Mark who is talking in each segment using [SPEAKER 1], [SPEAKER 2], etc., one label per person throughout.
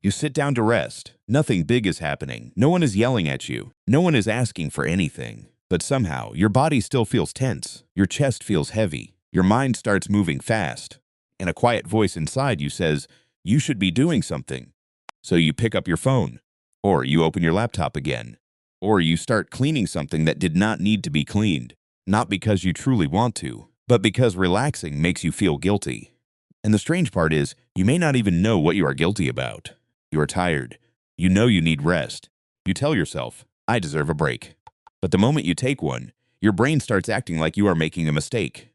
[SPEAKER 1] You sit down to rest. Nothing big is happening. No one is yelling at you. No one is asking for anything. But somehow, your body still feels tense. Your chest feels heavy. Your mind starts moving fast. And a quiet voice inside you says, you should be doing something. So you pick up your phone. Or you open your laptop again. Or you start cleaning something that did not need to be cleaned. Not because you truly want to, but because relaxing makes you feel guilty. And the strange part is, you may not even know what you are guilty about. You are tired. You know you need rest. You tell yourself, I deserve a break. But the moment you take one, your brain starts acting like you are making a mistake.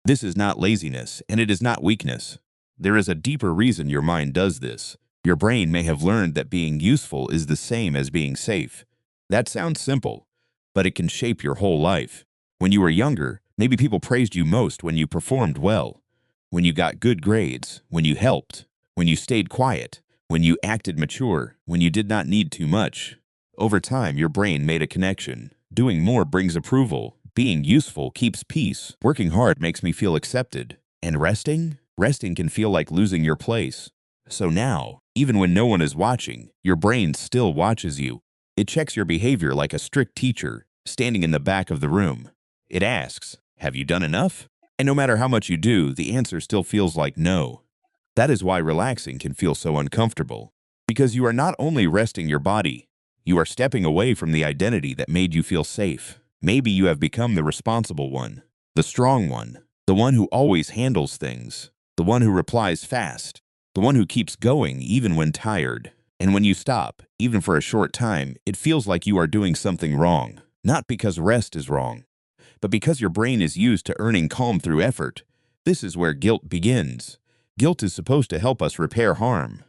[SPEAKER 1] This is not laziness, and it is not weakness. There is a deeper reason your mind does this. Your brain may have learned that being useful is the same as being safe. That sounds simple, but it can shape your whole life. When you were younger, maybe people praised you most when you performed well, when you got good grades, when you helped, when you stayed quiet, when you acted mature, when you did not need too much. Over time, your brain made a connection. Doing more brings approval. Being useful keeps peace. Working hard makes me feel accepted. And resting? Resting can feel like losing your place. So now, even when no one is watching, your brain still watches you. It checks your behavior like a strict teacher, standing in the back of the room. It asks, have you done enough? And no matter how much you do, the answer still feels like no. That is why relaxing can feel so uncomfortable. Because you are not only resting your body, you are stepping away from the identity that made you feel safe. Maybe you have become the responsible one, the strong one, the one who always handles things, the one who replies fast, the one who keeps going even when tired. And when you stop, even for a short time, it feels like you are doing something wrong. Not because rest is wrong, but because your brain is used to earning calm through effort. This is where guilt begins. Guilt is supposed to help us repair harm.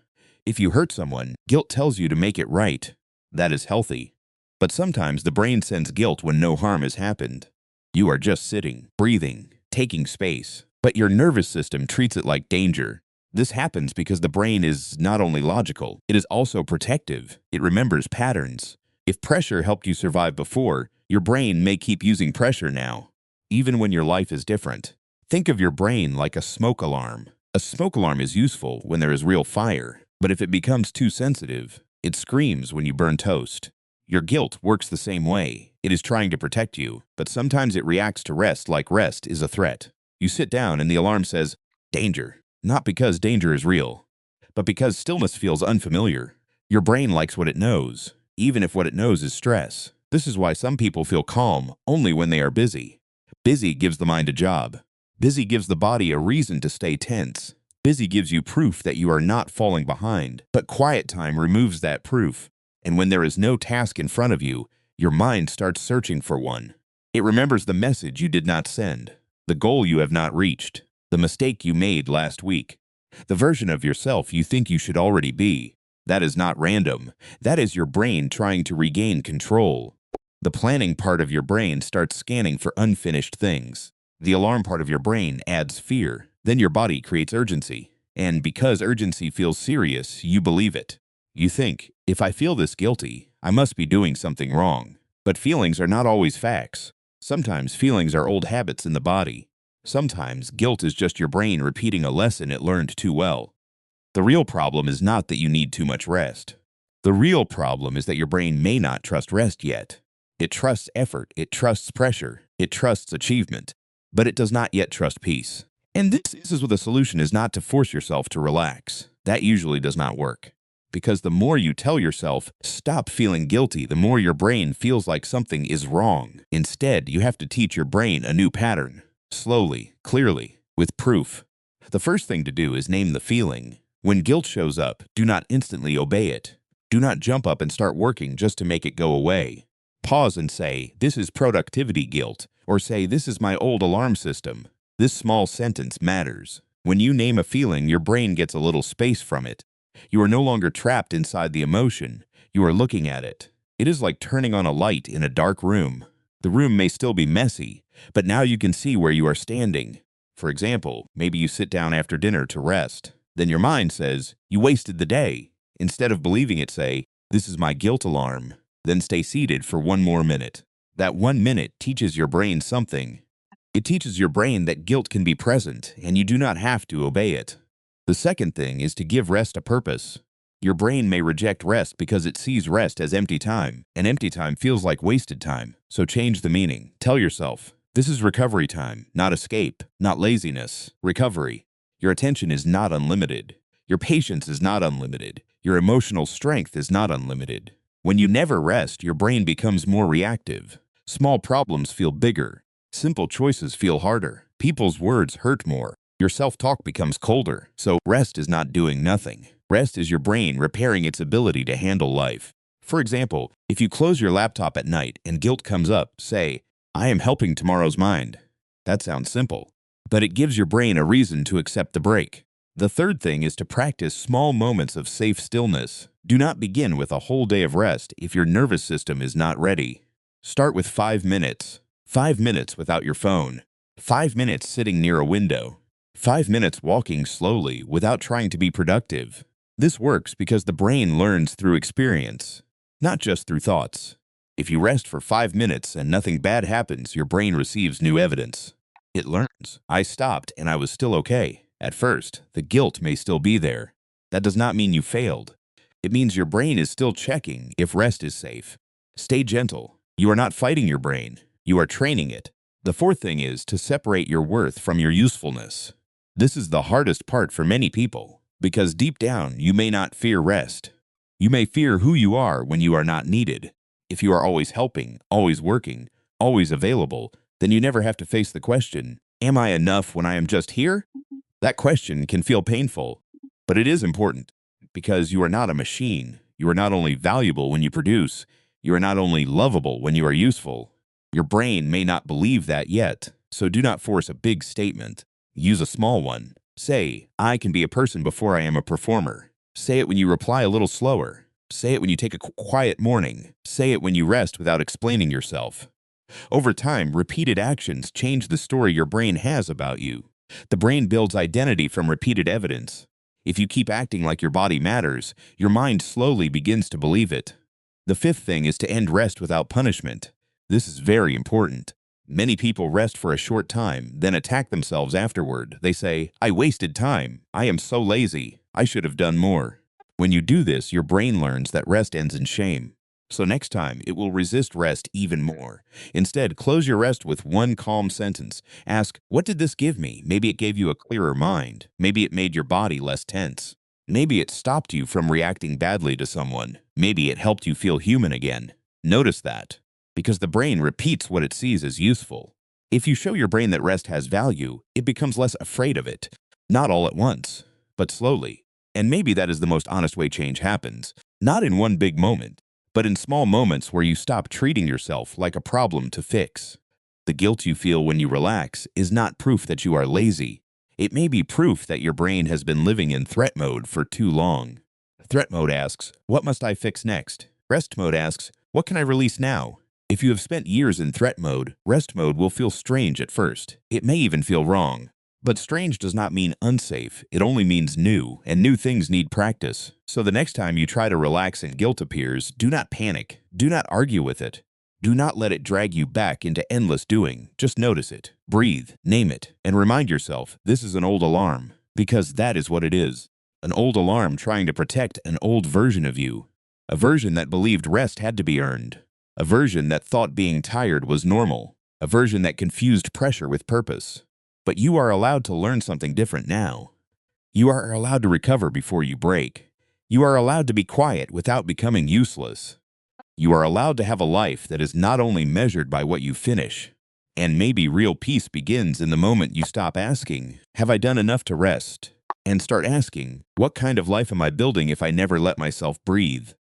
[SPEAKER 1] If you hurt someone, guilt tells you to make it right. That is healthy. But sometimes the brain sends guilt when no harm has happened. You are just sitting, breathing, taking space, but your nervous system treats it like danger. This happens because the brain is not only logical, it is also protective. It remembers patterns. If pressure helped you survive before, your brain may keep using pressure now, even when your life is different. Think of your brain like a smoke alarm. A smoke alarm is useful when there is real fire, but if it becomes too sensitive, it screams when you burn toast. Your guilt works the same way. It is trying to protect you, but sometimes it reacts to rest like rest is a threat. You sit down and the alarm says, danger. Not because danger is real, but because stillness feels unfamiliar. Your brain likes what it knows, even if what it knows is stress. This is why some people feel calm only when they are busy. Busy gives the mind a job. Busy gives the body a reason to stay tense. Busy gives you proof that you are not falling behind. But quiet time removes that proof. And when there is no task in front of you, your mind starts searching for one. It remembers the message you did not send, the goal you have not reached, the mistake you made last week, the version of yourself you think you should already be. That is not random. That is your brain trying to regain control. The planning part of your brain starts scanning for unfinished things. The alarm part of your brain adds fear. Then your body creates urgency. And because urgency feels serious, you believe it. You think, if I feel this guilty, I must be doing something wrong. But feelings are not always facts. Sometimes feelings are old habits in the body. Sometimes guilt is just your brain repeating a lesson it learned too well. The real problem is not that you need too much rest. The real problem is that your brain may not trust rest yet. It trusts effort, it trusts pressure, it trusts achievement, but it does not yet trust peace. And this is what the solution is not to force yourself to relax. That usually does not work. Because the more you tell yourself, stop feeling guilty, the more your brain feels like something is wrong. Instead, you have to teach your brain a new pattern. Slowly, clearly, with proof. The first thing to do is name the feeling. When guilt shows up, do not instantly obey it. Do not jump up and start working just to make it go away. Pause and say, this is productivity guilt, or say, this is my old alarm system. This small sentence matters. When you name a feeling, your brain gets a little space from it. You are no longer trapped inside the emotion. You are looking at it. It is like turning on a light in a dark room. The room may still be messy, but now you can see where you are standing. For example, maybe you sit down after dinner to rest. Then your mind says, you wasted the day. Instead of believing it, say, this is my guilt alarm. Then stay seated for 1 more minute. That 1 minute teaches your brain something. It teaches your brain that guilt can be present and you do not have to obey it. The second thing is to give rest a purpose. Your brain may reject rest because it sees rest as empty time, and empty time feels like wasted time. So change the meaning. Tell yourself, this is recovery time, not escape, not laziness. Recovery. Your attention is not unlimited. Your patience is not unlimited. Your emotional strength is not unlimited. When you never rest, your brain becomes more reactive. Small problems feel bigger. Simple choices feel harder. People's words hurt more. Your self-talk becomes colder. So rest is not doing nothing. Rest is your brain repairing its ability to handle life. For example, if you close your laptop at night and guilt comes up, say, I am helping tomorrow's mind. That sounds simple, but it gives your brain a reason to accept the break. The third thing is to practice small moments of safe stillness. Do not begin with a whole day of rest if your nervous system is not ready. Start with 5 minutes. 5 minutes without your phone. 5 minutes sitting near a window. 5 minutes walking slowly without trying to be productive. This works because the brain learns through experience, not just through thoughts. If you rest for 5 minutes and nothing bad happens, your brain receives new evidence. It learns, I stopped and I was still okay. At first, the guilt may still be there. That does not mean you failed. It means your brain is still checking if rest is safe. Stay gentle. You are not fighting your brain. You are training it. The fourth thing is to separate your worth from your usefulness. This is the hardest part for many people, because deep down, you may not fear rest. You may fear who you are when you are not needed. If you are always helping, always working, always available, then you never have to face the question, am I enough when I am just here? That question can feel painful, but it is important, because you are not a machine. You are not only valuable when you produce, you are not only lovable when you are useful. Your brain may not believe that yet, so do not force a big statement. Use a small one. Say, I can be a person before I am a performer. Say it when you reply a little slower. Say it when you take a quiet morning. Say it when you rest without explaining yourself. Over time, repeated actions change the story your brain has about you. The brain builds identity from repeated evidence. If you keep acting like your body matters, your mind slowly begins to believe it. The fifth thing is to end rest without punishment. This is very important. Many people rest for a short time, then attack themselves afterward. They say, I wasted time. I am so lazy. I should have done more. When you do this, your brain learns that rest ends in shame. So next time, it will resist rest even more. Instead, close your rest with one calm sentence. Ask, what did this give me? Maybe it gave you a clearer mind. Maybe it made your body less tense. Maybe it stopped you from reacting badly to someone. Maybe it helped you feel human again. Notice that, because the brain repeats what it sees as useful. If you show your brain that rest has value, it becomes less afraid of it. Not all at once, but slowly. And maybe that is the most honest way change happens. Not in one big moment, but in small moments where you stop treating yourself like a problem to fix. The guilt you feel when you relax is not proof that you are lazy. It may be proof that your brain has been living in threat mode for too long. Threat mode asks, what must I fix next? Rest mode asks, what can I release now? If you have spent years in threat mode, rest mode will feel strange at first. It may even feel wrong. But strange does not mean unsafe. It only means new, and new things need practice. So the next time you try to relax and guilt appears, do not panic. Do not argue with it. Do not let it drag you back into endless doing. Just notice it, breathe, name it, and remind yourself this is an old alarm, because that is what it is. An old alarm trying to protect an old version of you. A version that believed rest had to be earned. A version that thought being tired was normal. A version that confused pressure with purpose. But you are allowed to learn something different now. You are allowed to recover before you break. You are allowed to be quiet without becoming useless. You are allowed to have a life that is not only measured by what you finish. And maybe real peace begins in the moment you stop asking, have I done enough to rest? And start asking, what kind of life am I building if I never let myself breathe?